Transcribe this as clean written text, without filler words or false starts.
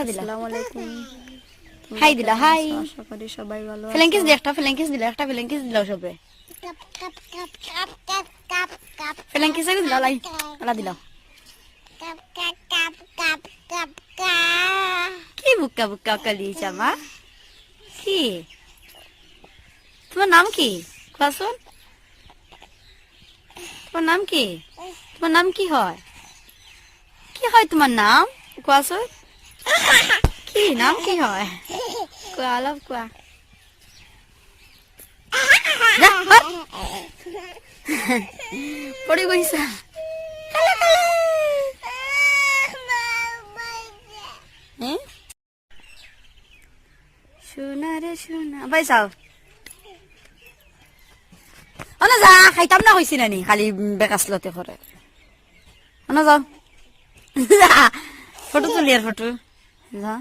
আসসালামু আলাইকুম। হাই দিলা হাই আশা করি সবাই ভালো আছো। ফ্ল্যাঙ্কিস দিলা একটা ফ্ল্যাঙ্কিস দিলাও সবে ফ্ল্যাঙ্কিস আগে দিলাও লাই আলা দিলাও কি বুক্কা বুক্কা কালিছ আমা কি তোমার নাম কি কোয়াসুন তোমার নাম কি হয় তোমার নাম কোয়াসুন কি নাম কি হয় কোয়া আলাপ কোয়া পড়ে গৈছা সোনা রে সোনা ভাই চাও অনা যা খাইতাম না কইছি নানি খালি বেকাসলতে করে অনা যাও ফটো তুলি আর ফটো যা